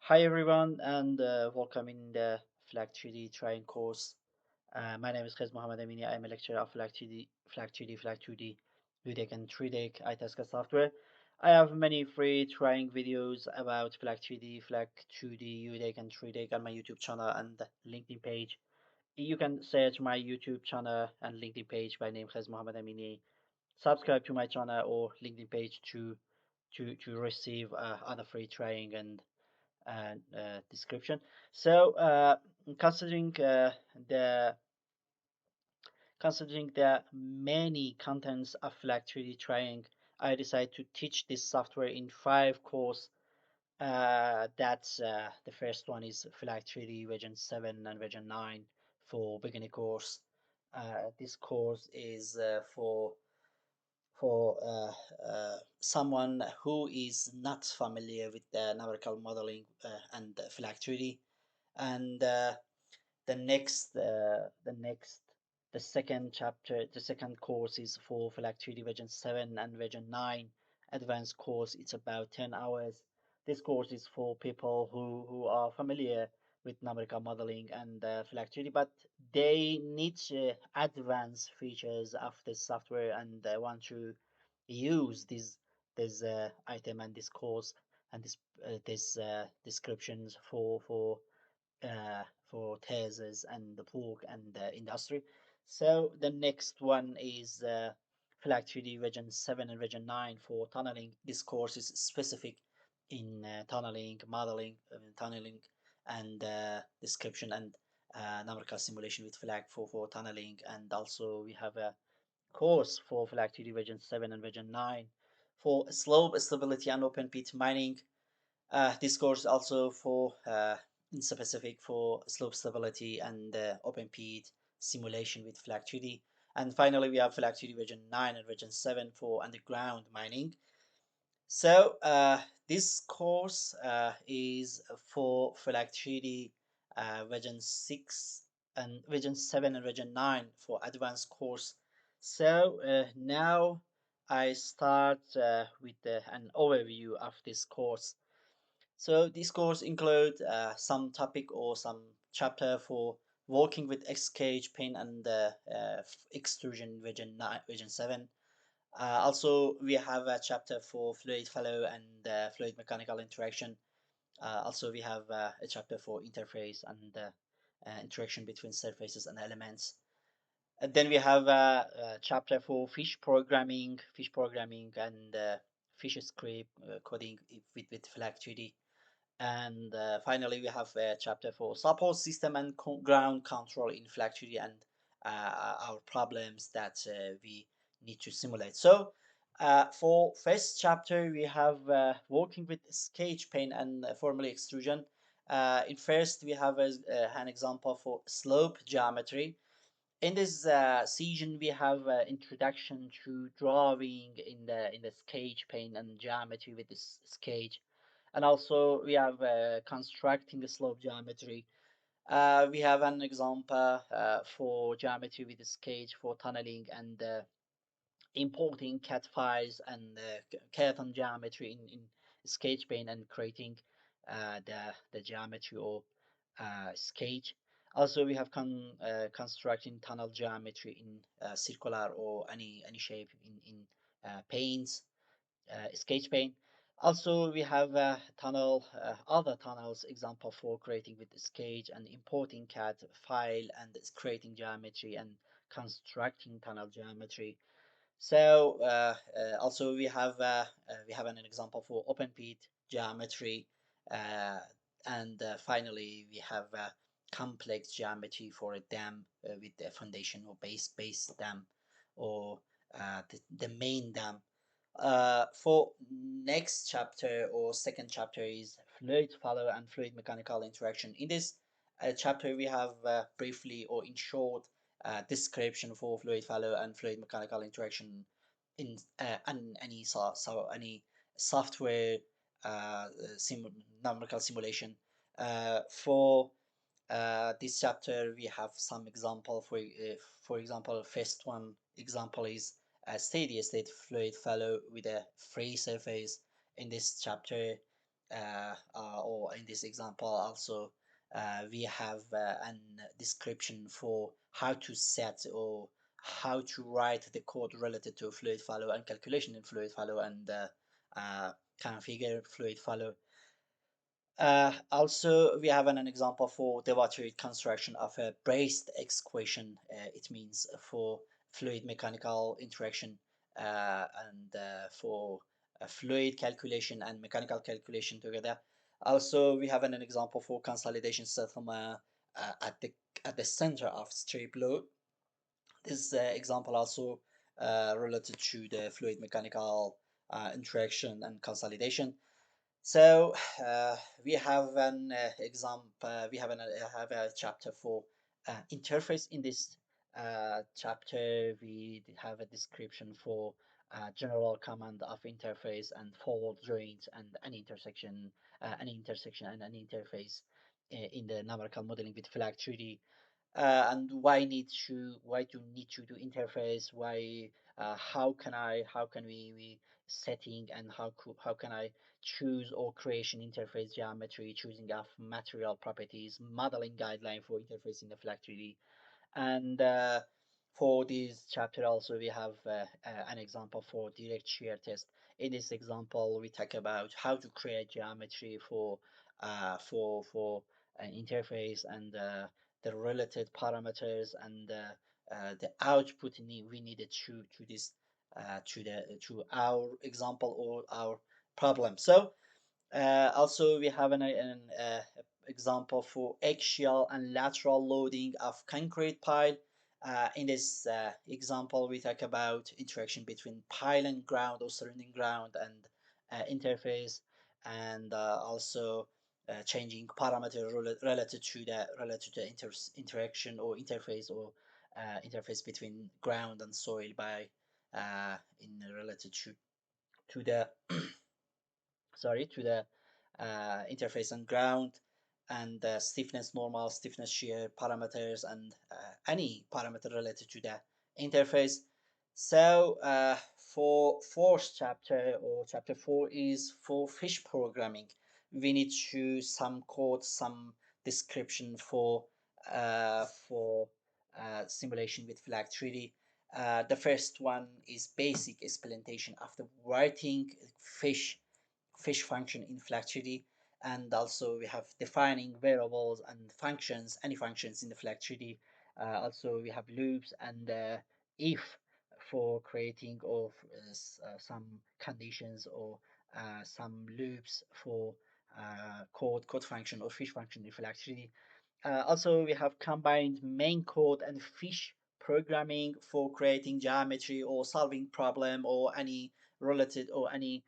Hi everyone, and welcome in the FLAC3D training course. My name is Khez Mohammed Amini. I'm a lecturer of FLAC3D, UDEC and 3DEC ITASCA software. I have many free training videos about FLAC3D, FLAC2D, UDEC and 3DEC on my YouTube channel and LinkedIn page. You can search my YouTube channel and LinkedIn page by name Khez Mohammed Amini. Subscribe to my channel or LinkedIn page to receive other free training and description. So, considering the considering the many contents of FLAC 3D training, I decided to teach this software in 5 courses. That's the first one is FLAC 3D version 7 and version 9 for beginner course. This course is for someone who is not familiar with the numerical modeling and FLAC 3D, and the next the second chapter, the second course is for FLAC 3D version 7 and version 9 advanced course. It's about 10 hours. This course is for people who are familiar with numerical modeling and FLAC 3D, but they need advanced features of this software and they want to use this item and this course and this descriptions for thesis and the book and the industry. So the next one is FLAG 3D version 7 and version 9 for tunneling. This course is specific in tunneling and description and numerical simulation with FLAG for tunneling. And also we have a course for FLAG 3D version 7 and version 9 for slope stability and open pit mining. This course also for in specific for slope stability and open pit simulation with FLAC 3D. And finally, we have FLAC 3D version 9 and version 7 for underground mining. So this course is for FLAC 3D version 6 and version 7 and version 9 for advanced course. So now I start with an overview of this course. So this course include some topic or some chapter for working with X-Cage, pane, and extrusion version 9, version 7. Also, we have a chapter for fluid flow and fluid mechanical interaction. Also, we have a chapter for interface and interaction between surfaces and elements. And then we have a chapter for fish programming and fish script coding with FLAC 3D. And finally, we have a chapter for support system and ground control in FLAC3D and our problems that we need to simulate. So for first chapter, we have working with sketch pane and formula extrusion. In first, we have an example for slope geometry. In this season, we have introduction to drawing in the sketch pane and geometry with this sketch, and also we have constructing the slope geometry. We have an example for geometry with the sketch for tunneling and importing cat files and carton geometry in sketch pane and creating the geometry or sketch. Also, we have constructing tunnel geometry in circular or any shape in panes, sketch pane. Also, we have other tunnels example for creating with the sketch and importing CAD file and creating geometry and constructing tunnel geometry. So also we have an example for open pit geometry, uh, and finally we have complex geometry for a dam with the foundation or base dam or the main dam. For next chapter or second chapter is fluid flow and fluid mechanical interaction. In this chapter, we have briefly or in short description for fluid flow and fluid mechanical interaction in any software sim numerical simulation. For this chapter, we have some example. For example, first one example is a steady state fluid flow with a free surface. In this chapter, or or in this example also we have an description for how to set or how to write the code related to fluid flow and calculation in fluid flow and configure fluid flow. Also, we have an example for the water construction of a braced equation. It means for fluid mechanical interaction and for fluid calculation and mechanical calculation together. Also, we have an example for consolidation settlement at the center of strip load. This example also related to the fluid mechanical interaction and consolidation. So we have an example. We have a chapter for interface. In this chapter, we have a description for general command of interface and fault joints and any intersection and any interface in the numerical modeling with FLAC3D. And why do need to do interface, why how can we setting, and how can I choose or creation interface geometry, choosing of material properties, modeling guideline for interface in the FLAC3D. And for this chapter also we have an example for direct shear test. In this example we talk about how to create geometry for an interface and the related parameters and the output we needed to this to our example or our problem. So also, we have an example for axial and lateral loading of concrete pile. In this example, we talk about interaction between pile and ground or surrounding ground and interface, and also changing parameter related to interaction or interface between ground and soil by in related to the sorry to the interface and ground and stiffness normal, stiffness shear parameters and any parameter related to the interface. So for fourth chapter or chapter 4 is for fish programming. We need to some code, some description for simulation with FLAC3D. The first one is basic explanation of the writing fish function in FLAC3D, and also we have defining variables and functions, any functions in the FLAC3D. Also we have loops and if for creating of some conditions or some loops for code function or fish function in FLAC3D. Also, we have combined main code and fish programming for creating geometry or solving problem or any related or any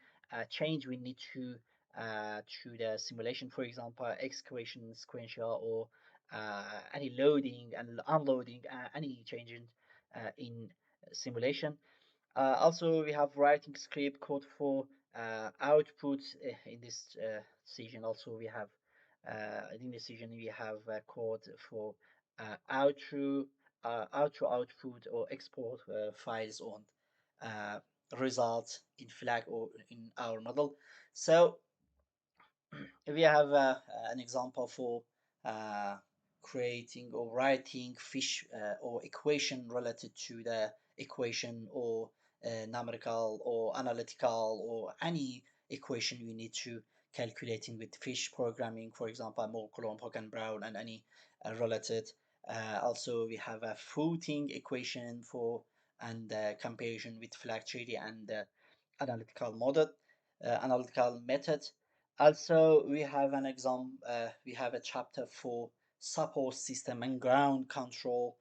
change we need to the simulation. For example, excavation sequential or any loading and unloading, any change in simulation. Also, we have writing script code for output in this session. Also, we have in this session we have code for output or export files on uh, results in FLAC or in our model. So we have an example for uh, creating or writing fish or equation related to the equation or numerical or analytical or any equation we need to calculating with fish programming, for example, Moore, Hook and Brown, and any related. Also, we have a footing equation for and comparison with FLAC3D and analytical method. Also, we have an exam. We have a chapter for support system and ground control.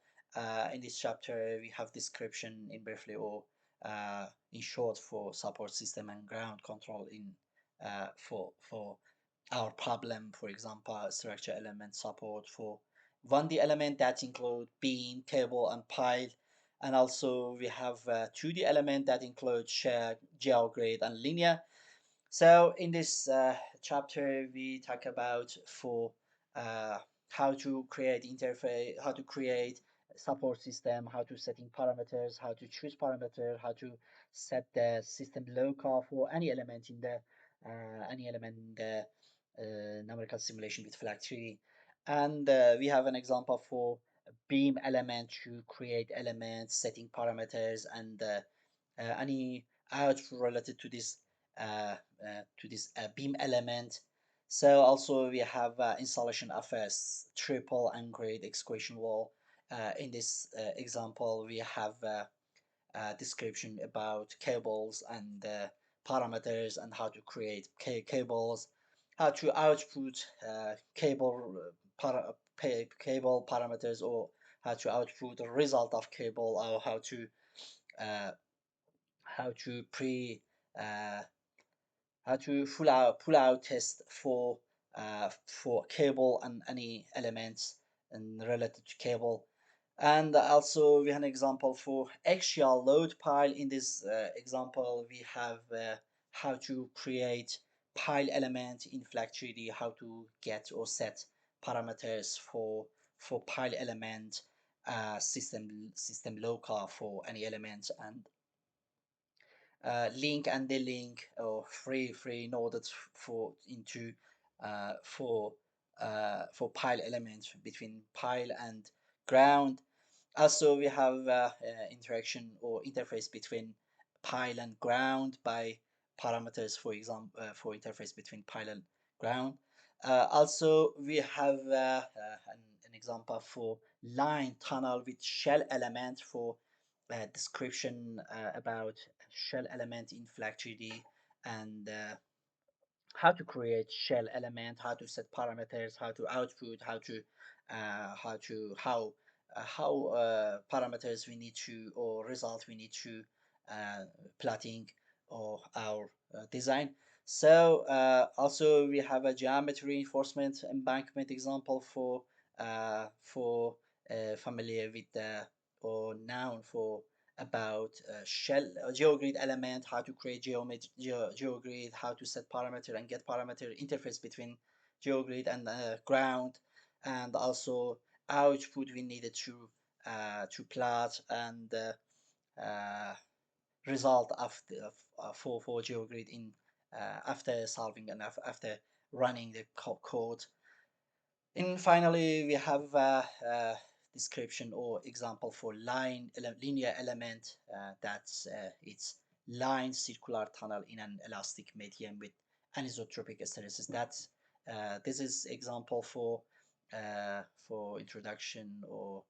In this chapter, we have description in briefly or in short for support system and ground control in for our problem. For example, structure element support for 1D element that include beam, cable, and pile. And also we have 2D element that include share, geograde, and linear. So in this chapter, we talk about for uh, how to create interface, how to create support system, how to setting parameters, how to choose parameter, how to set the system local for any element in the numerical simulation with FLAC3D. And we have an example for beam element to create elements, setting parameters, and any output related to this beam element. So also we have installation of a triple and grade excavation wall. In this example, we have description about cables and parameters and how to create cables, how to output cable parameters, or how to output the result of cable, or uh, how to pre uh, how to pull out test for cable and any elements and related to cable. And also we have an example for axial load pile. In this example we have how to create pile element in FLAC3D, how to get or set parameters for pile element, system local for any element, and link and delink, or free noded for into for pile elements between pile and ground. Also we have interaction or interface between pile and ground by parameters, for example, for interface between pile and ground. Also we have an example for line tunnel with shell element, for description about shell element in FLAC3D, and how to create shell element, how to set parameters, how to output, how parameters we need to, or result we need to plotting or our design. So also we have a geometry reinforcement embankment example for familiar with the or noun for about shell geogrid element, how to create geogrid, how to set parameter and get parameter interface between geogrid and ground, and also output we needed to plot, and uh, result of the for geogrid in after solving and after running the code. And finally, we have description or example for linear element, that's it's line circular tunnel in an elastic medium with anisotropic hysteresis. That's this is example for introduction, or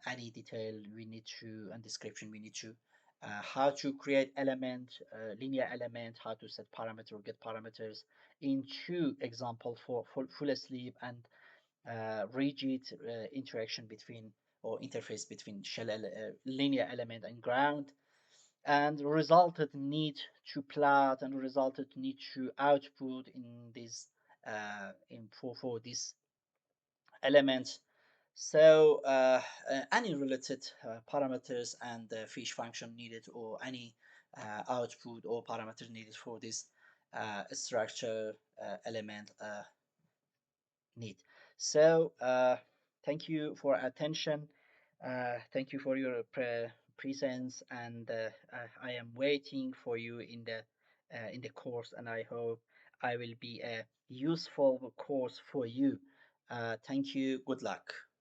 any detail we need to, and description we need to, how to create element, linear element, how to set parameter or get parameters, in two example for full sleeve and rigid interaction between, or interface between linear element and ground, and resulted need to plot and resulted need to output in this in for this element. So any related parameters and fish function needed, or any output or parameter needed for this structure element need. So thank you for attention. Thank you for your presence, and I am waiting for you in the course, and I hope I will be a useful course for you. Thank you. Good luck.